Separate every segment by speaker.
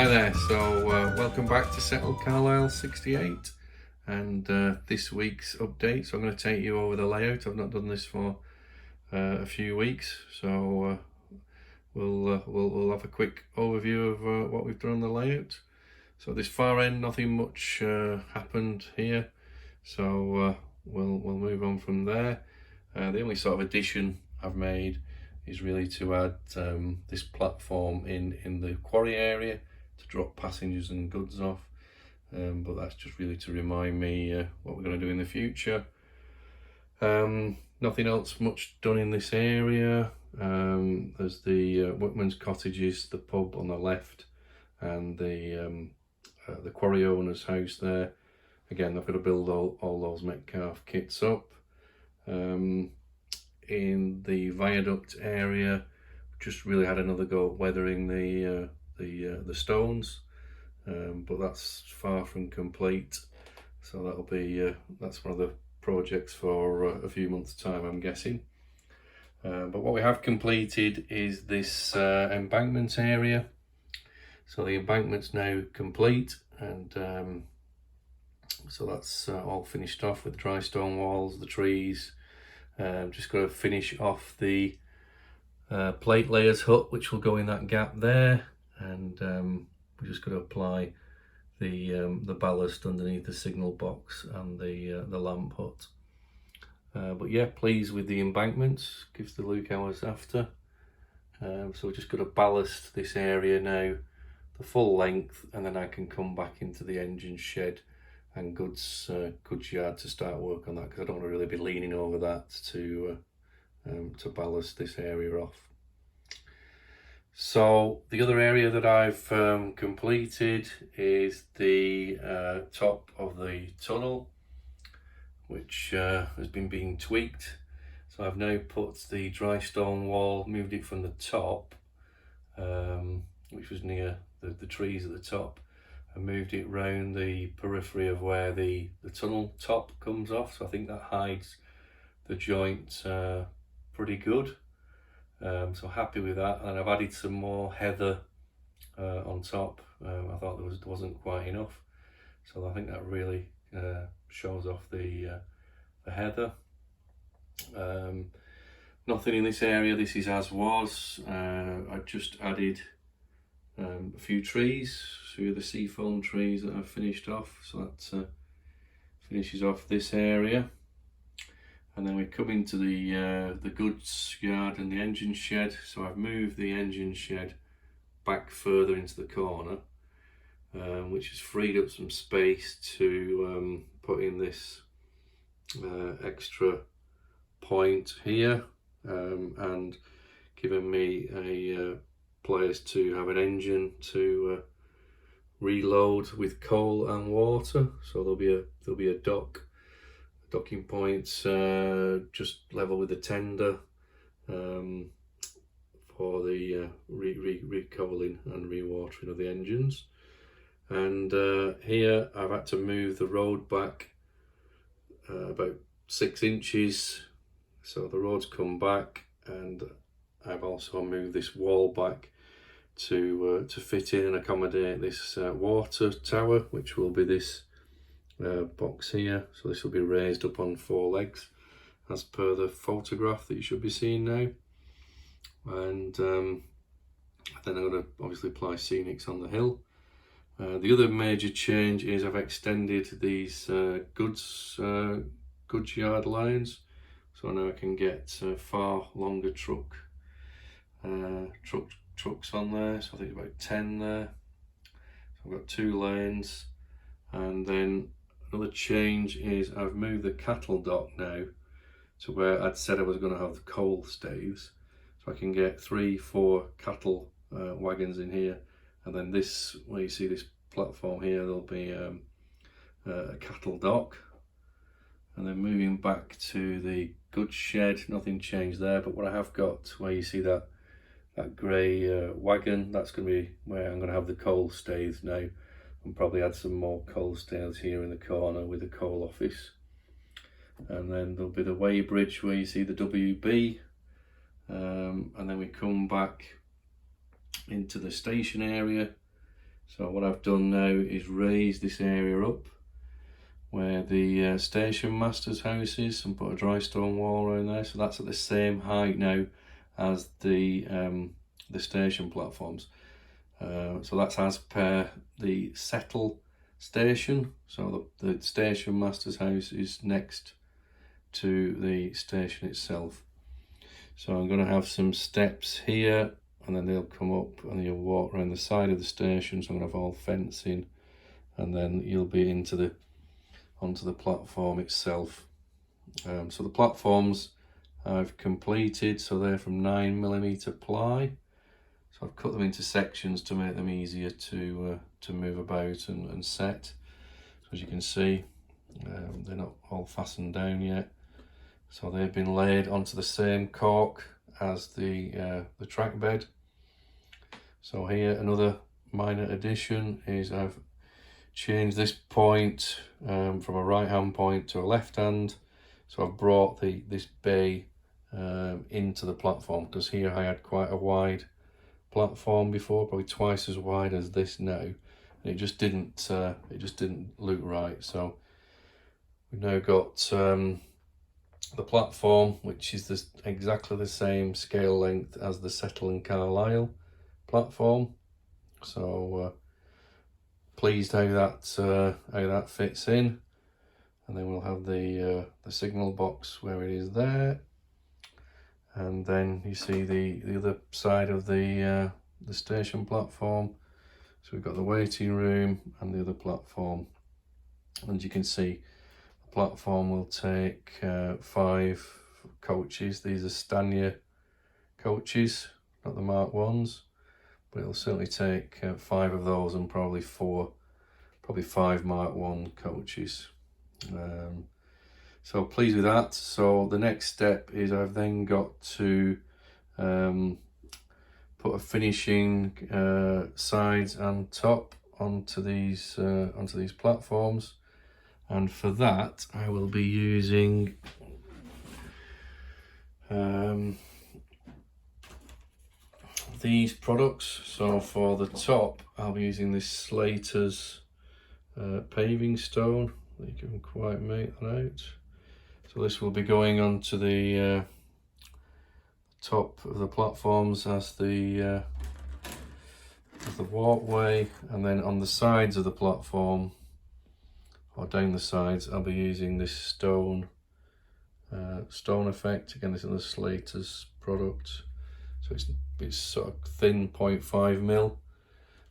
Speaker 1: Hi there, so welcome back to Settled Carlisle 68 and this week's update. So I'm going to take you over the layout. I've not done this for a few weeks, so we'll have a quick overview of what we've done on the layout. So this far end, nothing much happened here, so we'll move on from there. The only sort of addition I've made is really to add this platform in the quarry area to drop passengers and goods off, but that's just really to remind me what we're going to do in the future. Nothing else much done in this area. There's the Workman's Cottages, the pub on the left, and the quarry owner's house there. Again, I've got to build all those Metcalf kits up. In the viaduct area, just really had another go at weathering the stones, but that's far from complete. So that'll be that's one of the projects for a few months' time, I'm guessing. But what we have completed is this embankment area. So the embankment's now complete, and so that's all finished off with dry stone walls, the trees. Just got to finish off the plate layers hut, which will go in that gap there, and we're just going to apply the ballast underneath the signal box and the lamp hut. But yeah, pleased with the embankments. Gives the look I was after. So we're just going to ballast this area now, the full length, and then I can come back into the engine shed and goods yard to start work on that, because I don't want to really be leaning over that to ballast this area off. So the other area that I've completed is the top of the tunnel, which has been being tweaked. So I've now put the dry stone wall, moved it from the top, which was near the trees at the top, and moved it round the periphery of where the tunnel top comes off. So I think that hides the joint pretty good. So happy with that, and I've added some more heather on top. I thought there wasn't quite enough, so I think that really shows off the heather. Nothing in this area. This is as was. I just added a few trees, so the seafoam trees that I've finished off, so that finishes off this area. And then we come into the goods yard and the engine shed. So I've moved the engine shed back further into the corner, which has freed up some space to put in this extra point here, and given me a place to have an engine to reload with coal and water. So there'll be a docking points just level with the tender for the recoaling and rewatering of the engines. And here I've had to move the road back about 6 inches, so the road's come back, and I've also moved this wall back to fit in and accommodate this water tower, which will be this box here. So this will be raised up on 4 legs as per the photograph that you should be seeing now. And then I'm going to obviously apply scenics on the hill. The other major change is I've extended these goods yard lines, so now I can get far longer trucks on there. So I think about 10 there. So I've got 2 lanes, and then another change is I've moved the cattle dock now to where I'd said I was going to have the coal staves, so I can get 3-4 cattle wagons in here, and then this, where you see this platform here, there'll be a cattle dock. And then moving back to the goods shed, nothing changed there, but what I have got, where you see that grey wagon, that's going to be where I'm going to have the coal staves now, and probably add some more coal staves here in the corner with the coal office. And then there'll be the weighbridge where you see the WB, and then we come back into the station area, So what I've done now is raise this area up where the station master's house is and put a dry stone wall around there. So that's at the same height now as the station platforms. So that's as per the settle station. So the station master's house is next to the station itself. So I'm going to have some steps here, and then they'll come up and you'll walk around the side of the station. So I'm going to have all fencing, and then you'll be onto the platform itself. So the platforms I've completed, so they're from 9mm ply. So I've cut them into sections to make them easier to move about and set. So as you can see, they're not all fastened down yet. So they've been laid onto the same cork as the track bed. So here another minor addition is I've changed this point from a right hand point to a left hand. So I've brought this bay into the platform, because here I had quite a wide platform before, probably twice as wide as this now, and it just didn't look right. So we've now got the platform, which is exactly the same scale length as the Settle and Carlisle platform. So pleased how that fits in. And then we'll have the signal box where it is there, and then you see the other side of the station platform. So we've got the waiting room and the other platform, and you can see the platform will take 5 coaches. These are Stanier coaches, not the Mark 1s, but it'll certainly take 5 of those, and probably 5 Mark 1 coaches. So pleased with that. So the next step is I've then got to put a finishing sides and top onto these platforms, and for that I will be using these products. So for the top I'll be using this Slater's paving stone. You can quite make that out. So this will be going onto the top of the platforms as the walkway, and then on the sides of the platform, or down the sides, I'll be using this stone effect. Again, this is the Slater's product, so it's sort of thin 0.5mm.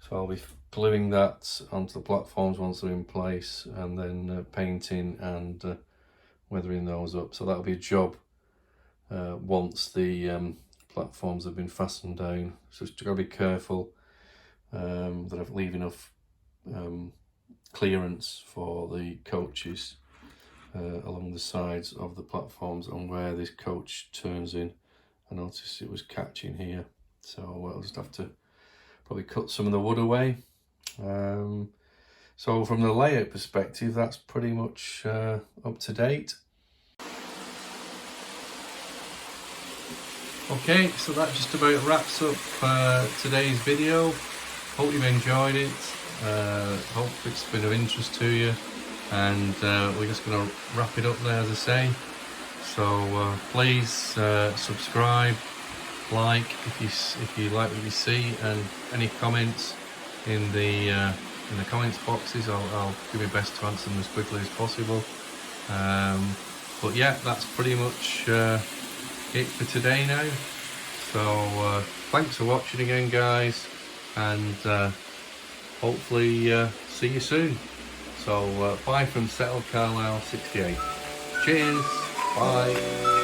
Speaker 1: So I'll be gluing that onto the platforms once they're in place, and then painting and weathering those up. So that'll be a job once the platforms have been fastened down. So just got to be careful that I leave enough clearance for the coaches along the sides of the platforms and where this coach turns in. I noticed it was catching here, so I'll just have to probably cut some of the wood away. So from the layout perspective, that's pretty much up to date. Okay, so that just about wraps up today's video. Hope you've enjoyed it. Hope it's been of interest to you, and we're just going to wrap it up there, as I say. So please subscribe, like if you like what you see, and any comments in the comments boxes, I'll do my best to answer them as quickly as possible. But yeah, that's pretty much it for today now. So thanks for watching again, guys, and hopefully see you soon. So bye from Settle Carlisle 68. Cheers, bye.